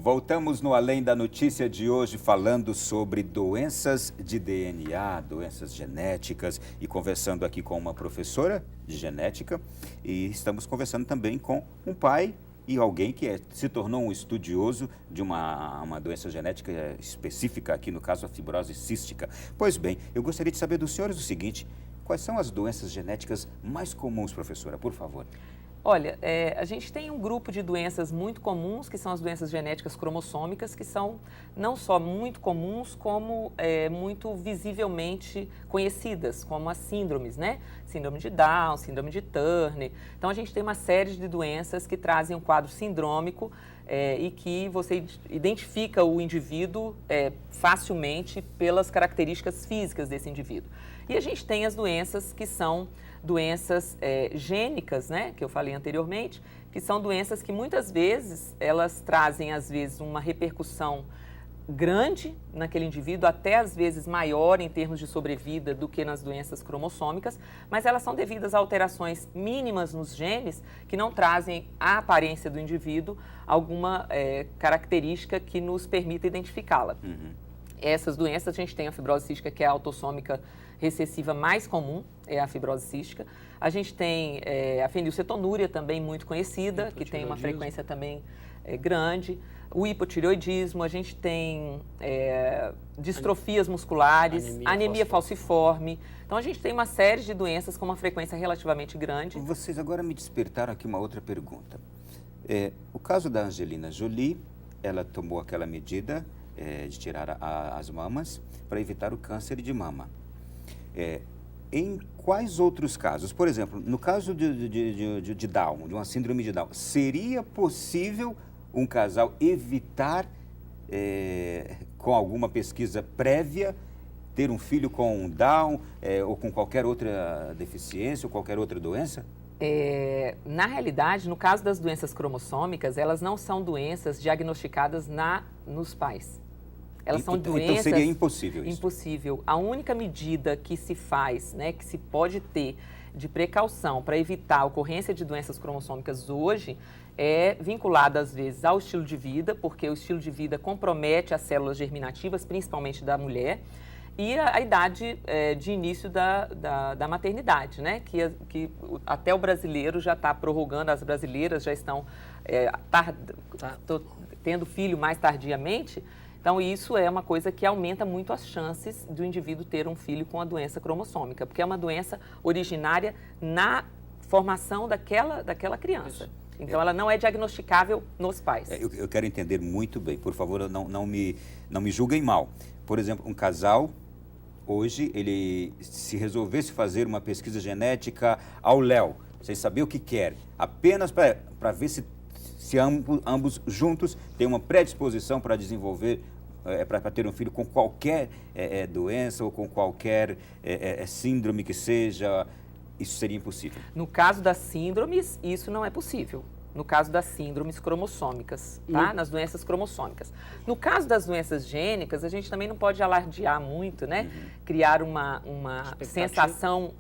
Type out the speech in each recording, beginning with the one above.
Voltamos no Além da Notícia de hoje falando sobre doenças de DNA, doenças genéticas e conversando aqui com uma professora de genética e estamos conversando também com um pai e alguém que se tornou um estudioso de uma doença genética específica, aqui no caso a fibrose cística. Pois bem, eu gostaria de saber dos senhores o seguinte, quais são as doenças genéticas mais comuns, professora, por favor? Olha, a gente tem um grupo de doenças muito comuns, que são as doenças genéticas cromossômicas, que são não só muito comuns, como muito visivelmente conhecidas, como as síndromes, né? Síndrome de Down, síndrome de Turner. Então, a gente tem uma série de doenças que trazem um quadro sindrômico e que você identifica o indivíduo facilmente pelas características físicas desse indivíduo. E a gente tem as doenças que são doenças gênicas, né, que eu falei anteriormente, que são doenças que muitas vezes elas trazem, às vezes, uma repercussão grande naquele indivíduo, até às vezes maior em termos de sobrevida do que nas doenças cromossômicas, mas elas são devidas a alterações mínimas nos genes que não trazem à aparência do indivíduo alguma característica que nos permita identificá-la. Uhum. Essas doenças, a gente tem a fibrose cística, que é a autossômica recessiva mais comum, é a fibrose cística. A gente tem a fenilcetonúria, também muito conhecida, que tem uma frequência também grande. O hipotireoidismo, a gente tem distrofias musculares, anemia falciforme. Então, a gente tem uma série de doenças com uma frequência relativamente grande. Vocês agora me despertaram aqui uma outra pergunta. O caso da Angelina Jolie, ela tomou aquela medida de tirar as mamas para evitar o câncer de mama. Em quais outros casos? Por exemplo, no caso de Down, de uma síndrome de Down, seria possível um casal evitar, com alguma pesquisa prévia, ter um filho com Down ou com qualquer outra deficiência ou qualquer outra doença? Na realidade, no caso das doenças cromossômicas, elas não são doenças diagnosticadas nos pais. Elas são doenças... Então seria impossível isso? Impossível. A única medida que se faz, né, que se pode ter de precaução para evitar a ocorrência de doenças cromossômicas hoje é vinculada, às vezes, ao estilo de vida, porque o estilo de vida compromete as células germinativas, principalmente da mulher, e a idade de início da maternidade, né? Que até o brasileiro já está prorrogando, as brasileiras já estão tendo filho mais tardiamente. Então, isso é uma coisa que aumenta muito as chances do indivíduo ter um filho com a doença cromossômica, porque é uma doença originária na formação daquela criança. Isso. Então, ela não é diagnosticável nos pais. Eu quero entender muito bem, por favor, não me julguem mal. Por exemplo, um casal, hoje, ele se resolvesse fazer uma pesquisa genética ao léu, sem saber o que quer, apenas para ver se ambos juntos têm uma predisposição para desenvolver, para ter um filho com qualquer doença ou com qualquer síndrome que seja, isso seria impossível? No caso das síndromes, isso não é possível. No caso das síndromes cromossômicas, tá? Nas doenças cromossômicas. No caso das doenças gênicas, a gente também não pode alardear muito, né? Uhum. Criar uma sensação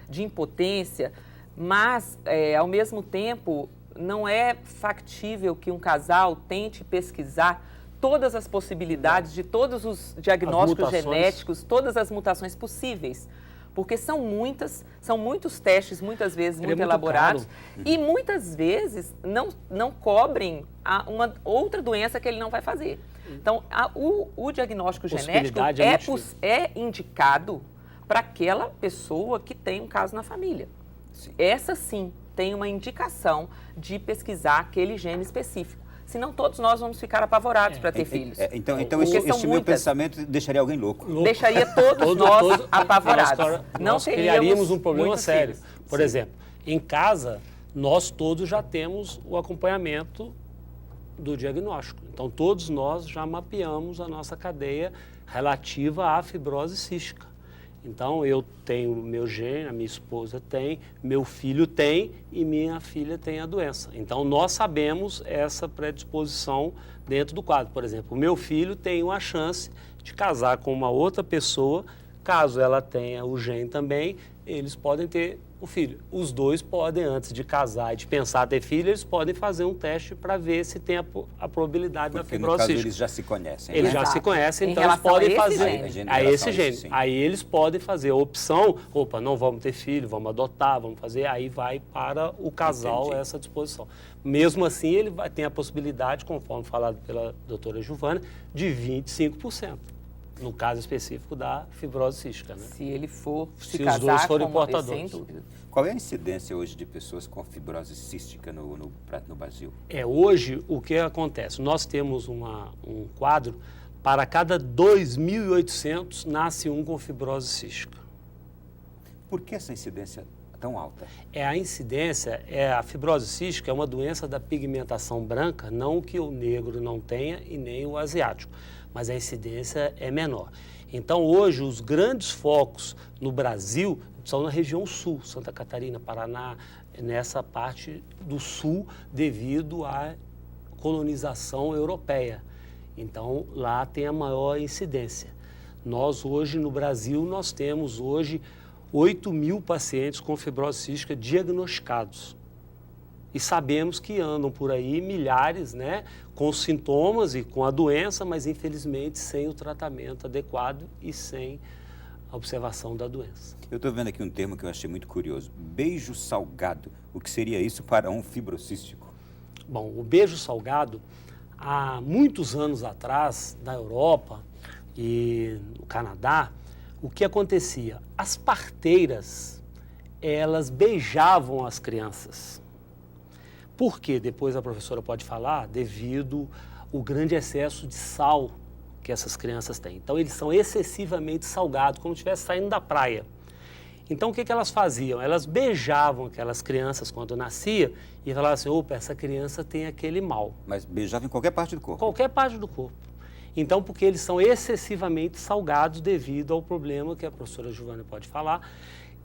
de impotência, mas, ao mesmo tempo, não é factível que um casal tente pesquisar todas as possibilidades de todos os diagnósticos genéticos, todas as mutações possíveis. Porque são muitos testes, muitas vezes muito elaborados, e muitas vezes não cobrem uma outra doença que ele não vai fazer. Então, o diagnóstico genético é indicado para aquela pessoa que tem um caso na família. Sim. Essa sim tem uma indicação de pesquisar aquele gene específico. Senão todos nós vamos ficar apavorados para ter filhos. Então esse meu pensamento deixaria alguém louco. Deixaria todos nós apavorados. Nós criaríamos um problema sério. Por exemplo, em casa, nós todos já temos o acompanhamento do diagnóstico. Então, todos nós já mapeamos a nossa cadeia relativa à fibrose cística. Então, eu tenho meu gene, a minha esposa tem, meu filho tem e minha filha tem a doença. Então, nós sabemos essa predisposição dentro do quadro. Por exemplo, o meu filho tem uma chance de casar com uma outra pessoa Caso ela tenha o gene também, eles podem ter o filho. Os dois podem, antes de casar e de pensar ter filho, eles podem fazer um teste para ver se tem a probabilidade da fibrose cística. cística. Eles já se conhecem. Eles né? já se conhecem, Em então eles relação a podem esse fazer gene. a esse Em relação a gene. isso, sim. Aí eles podem fazer a opção, opa, não vamos ter filho, vamos adotar, vamos fazer, aí vai para o casal Entendi. essa disposição. Mesmo assim, ele vai ter a possibilidade, conforme falado pela doutora Giovana, de 25%. No caso específico da fibrose cística, né? Se ele for se os casar dois forem com uma vez, portadores. sem dúvida. Qual é a incidência hoje de pessoas com fibrose cística no Brasil? Hoje, o que acontece? Nós temos um quadro, para cada 2.800 nasce um com fibrose cística. Por que essa incidência tão alta? A incidência, a fibrose cística é uma doença da pigmentação branca, não que o negro não tenha e nem o asiático, mas a incidência é menor. Então, hoje, os grandes focos no Brasil são na região sul, Santa Catarina, Paraná, nessa parte do sul, devido à colonização europeia. Então, lá tem a maior incidência. Nós, hoje, no Brasil, nós temos hoje 8.000 pacientes com fibrose cística diagnosticados. E sabemos que andam por aí milhares, né, com sintomas e com a doença, mas infelizmente sem o tratamento adequado e sem a observação da doença. Eu estou vendo aqui um termo que eu achei muito curioso. Beijo salgado. O que seria isso para um fibrocístico? Bom, o beijo salgado, há muitos anos atrás, na Europa e no Canadá, o que acontecia? As parteiras, elas beijavam as crianças. Por quê? Depois a professora pode falar, devido ao grande excesso de sal que essas crianças têm. Então, eles são excessivamente salgados, como se estivesse saindo da praia. Então, o que elas faziam? Elas beijavam aquelas crianças quando nascia e falavam assim, opa, essa criança tem aquele mal. Mas beijava em qualquer parte do corpo? Qualquer parte do corpo. Então, porque eles são excessivamente salgados devido ao problema que a professora Giovana pode falar,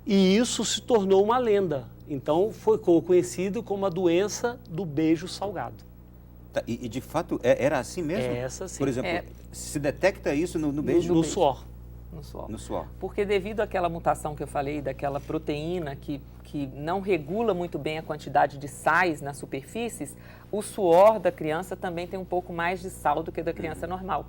e isso se tornou uma lenda. Então, ficou conhecido como a doença do beijo salgado. Tá, e de fato, era assim mesmo? É essa sim. Por exemplo, se detecta isso no beijo? No suor. No suor. No suor. Porque devido àquela mutação que eu falei, daquela proteína que não regula muito bem a quantidade de sais nas superfícies, o suor da criança também tem um pouco mais de sal do que da criança normal.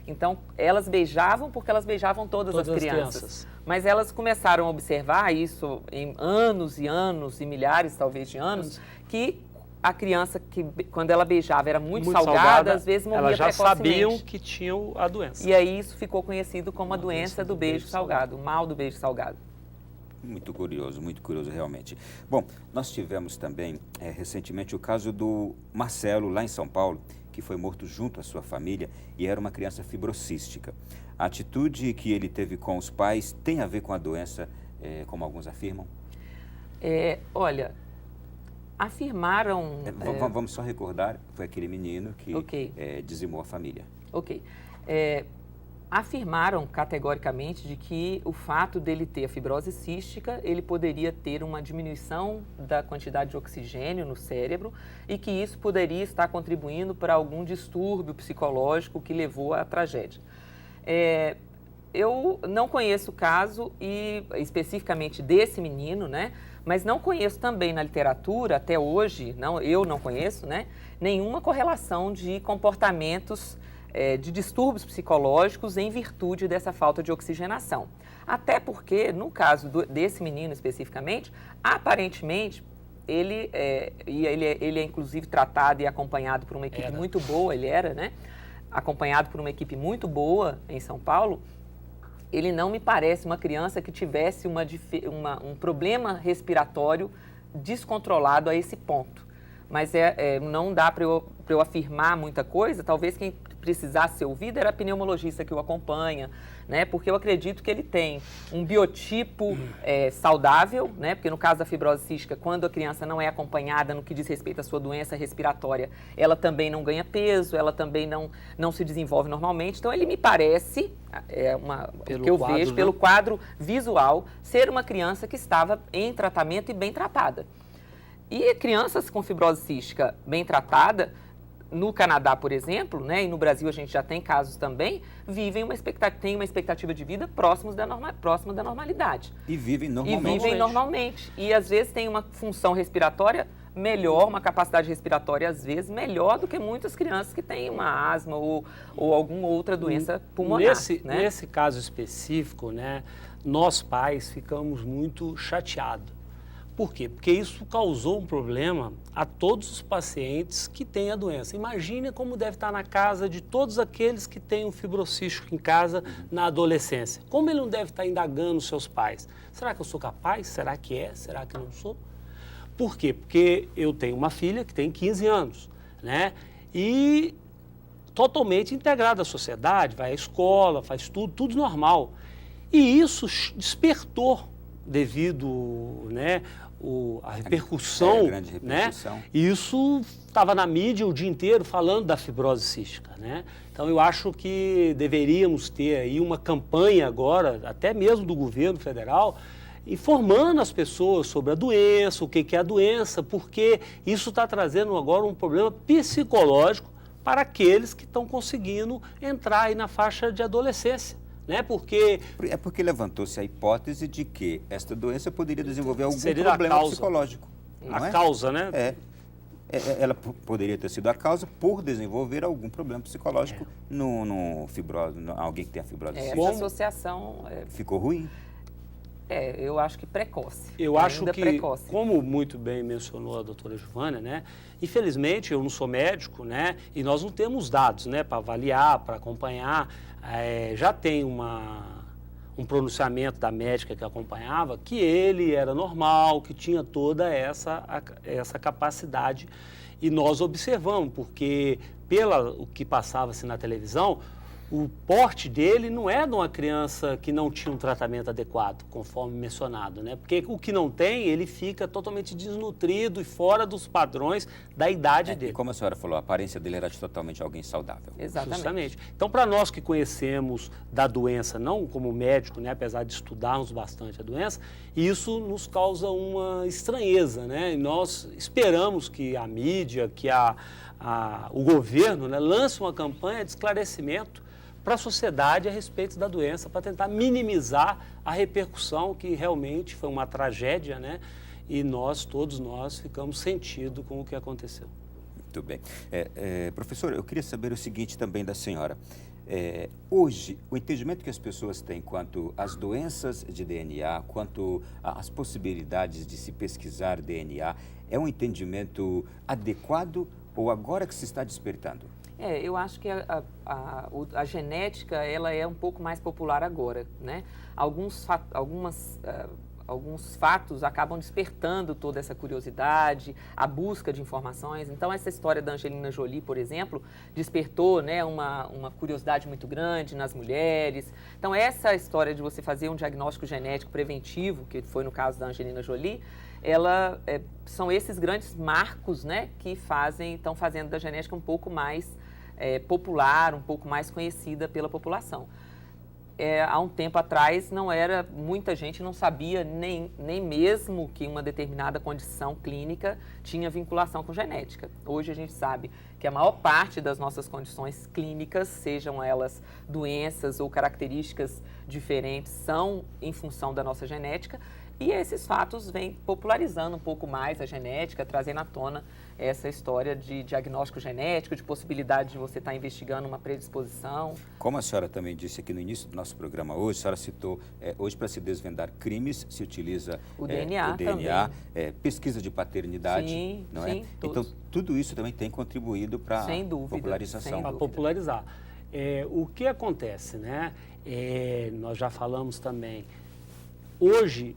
Então, elas beijavam porque elas beijavam todas as crianças. Mas elas começaram a observar isso em anos e anos e milhares, talvez, de anos, que a criança, que quando ela beijava, era muito salgada, às vezes morria precocemente. Elas já sabiam que tinham a doença. E aí isso ficou conhecido como a doença do beijo salgado, o mal do beijo salgado. Muito curioso realmente. Bom, nós tivemos também recentemente o caso do Marcelo, lá em São Paulo, que foi morto junto à sua família e era uma criança fibrocística. A atitude que ele teve com os pais tem a ver com a doença, como alguns afirmam? Olha, afirmaram... Vamos só recordar, foi aquele menino que dizimou a família. Ok. Afirmaram categoricamente de que o fato dele ter a fibrose cística, ele poderia ter uma diminuição da quantidade de oxigênio no cérebro e que isso poderia estar contribuindo para algum distúrbio psicológico que levou à tragédia. Eu não conheço o caso especificamente desse menino, né? Mas não conheço também na literatura, até hoje, eu não conheço, né? Nenhuma correlação de comportamentos de distúrbios psicológicos em virtude dessa falta de oxigenação. Até porque, no caso desse menino especificamente, aparentemente, ele é inclusive tratado e acompanhado por uma equipe muito boa, ele era, né? Acompanhado por uma equipe muito boa em São Paulo. Ele não me parece uma criança que tivesse um problema respiratório descontrolado a esse ponto. Mas não dá para eu afirmar muita coisa. Talvez quem precisasse ser ouvido era a pneumologista que o acompanha, né? Porque eu acredito que ele tem um biotipo saudável, né? Porque no caso da fibrose cística, quando a criança não é acompanhada no que diz respeito à sua doença respiratória, ela também não ganha peso, ela também não se desenvolve normalmente. Então, ele me parece, o que eu vejo, pelo quadro visual, ser uma criança que estava em tratamento e bem tratada. E crianças com fibrose cística bem tratada, no Canadá, por exemplo, né, e no Brasil a gente já tem casos também, têm uma expectativa de vida próxima da normalidade. E vivem normalmente. E às vezes tem uma função respiratória melhor, uma capacidade respiratória às vezes melhor do que muitas crianças que têm uma asma ou alguma outra doença pulmonar. Nesse caso específico, né, nós pais ficamos muito chateados. Por quê? Porque isso causou um problema a todos os pacientes que têm a doença. Imagine como deve estar na casa de todos aqueles que têm um fibrocístico em casa na adolescência. Como ele não deve estar indagando os seus pais? Será que eu sou capaz? Será que é? Será que não sou? Por quê? Porque eu tenho uma filha que tem 15 anos, né? E totalmente integrada à sociedade, vai à escola, faz tudo normal. E isso despertou devido, né, a repercussão, grande repercussão, né? E isso estava na mídia o dia inteiro falando da fibrose cística, né? Então eu acho que deveríamos ter aí uma campanha agora, até mesmo do governo federal, informando as pessoas sobre a doença, o que é a doença, porque isso está trazendo agora um problema psicológico para aqueles que estão conseguindo entrar aí na faixa de adolescência. Né? Porque levantou-se a hipótese de que esta doença poderia desenvolver algum seria problema psicológico. A causa, né? Ela poderia ter sido a causa por desenvolver algum problema psicológico no fibrose, alguém que tem a fibrose cística. Essa associação ficou ruim. Eu acho que precoce. Eu acho que, como muito bem mencionou a doutora Giovânia, né? Infelizmente, eu não sou médico, né? E nós não temos dados, né? Para avaliar, para acompanhar. Já tem um pronunciamento da médica que acompanhava que ele era normal, que tinha toda essa capacidade. E nós observamos, porque o que passava-se na televisão, o porte dele não é de uma criança que não tinha um tratamento adequado, conforme mencionado, né? Porque o que não tem, ele fica totalmente desnutrido e fora dos padrões da idade dele. E como a senhora falou, a aparência dele era de totalmente alguém saudável. Exatamente. Justamente. Então, para nós que conhecemos da doença, não como médico, né? Apesar de estudarmos bastante a doença, isso nos causa uma estranheza, né? E nós esperamos que a mídia, que o governo, né, lance uma campanha de esclarecimento para a sociedade a respeito da doença, para tentar minimizar a repercussão, que realmente foi uma tragédia, né? E todos nós ficamos sentidos com o que aconteceu. Muito bem. Professor, eu queria saber o seguinte também da senhora. Hoje, o entendimento que as pessoas têm quanto às doenças de DNA, quanto às possibilidades de se pesquisar DNA, é um entendimento adequado ou agora que se está despertando? Eu acho que a genética ela é um pouco mais popular agora, né? Alguns fatos acabam despertando toda essa curiosidade, a busca de informações. Então, essa história da Angelina Jolie, por exemplo, despertou, né, uma curiosidade muito grande nas mulheres. Então, essa história de você fazer um diagnóstico genético preventivo, que foi no caso da Angelina Jolie, são esses grandes marcos, né, que estão fazendo da genética um pouco mais popular, um pouco mais conhecida pela população. Há um tempo atrás, muita gente não sabia nem mesmo que uma determinada condição clínica tinha vinculação com genética. Hoje a gente sabe que a maior parte das nossas condições clínicas, sejam elas doenças ou características diferentes, são em função da nossa genética. E esses fatos vêm popularizando um pouco mais a genética, trazendo à tona essa história de diagnóstico genético, de possibilidade de você estar investigando uma predisposição. Como a senhora também disse aqui no início do nosso programa hoje, a senhora citou, hoje para se desvendar crimes se utiliza o DNA, pesquisa de paternidade, sim, não sim, é? Então, tudo isso também tem contribuído para a popularização. Para popularizar. O que acontece, né? Nós já falamos também, hoje,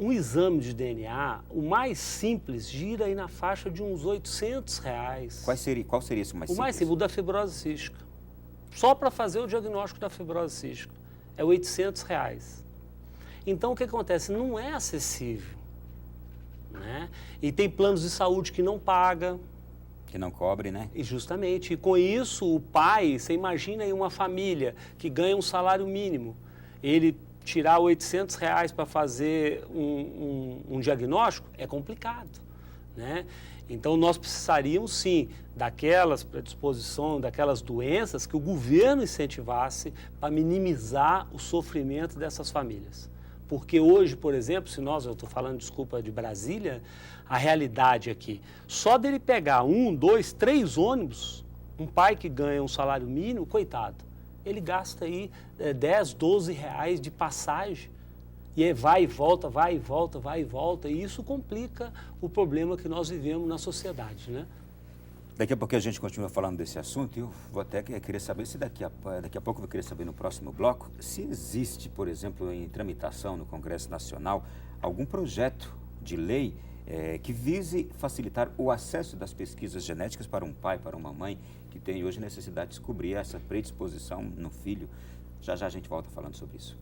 um exame de DNA, o mais simples, gira aí na faixa de uns R$800. Qual seria esse mais simples? O mais simples, o da fibrose cística. Só para fazer o diagnóstico da fibrose cística. É R$800. Então, o que acontece? Não é acessível. Né? E tem planos de saúde que não pagam. Que não cobre, né? E justamente. E com isso, o pai, você imagina aí uma família que ganha um salário mínimo. Ele tirar R$800 para fazer um diagnóstico é complicado, né? Então, nós precisaríamos, sim, daquelas predisposições, daquelas doenças que o governo incentivasse para minimizar o sofrimento dessas famílias. Porque hoje, por exemplo, eu estou falando, desculpa, de Brasília, a realidade aqui, só dele pegar 1, 2, 3 ônibus, um pai que ganha um salário mínimo, coitado, ele gasta aí 10, 12 reais de passagem. E aí vai e volta, vai e volta, vai e volta. E isso complica o problema que nós vivemos na sociedade, né? Daqui a pouco a gente continua falando desse assunto e eu vou até querer saber se daqui a pouco eu vou querer saber no próximo bloco se existe, por exemplo, em tramitação no Congresso Nacional, algum projeto de lei que vise facilitar o acesso das pesquisas genéticas para um pai, para uma mãe que tem hoje necessidade de descobrir essa predisposição no filho. Já já a gente volta falando sobre isso.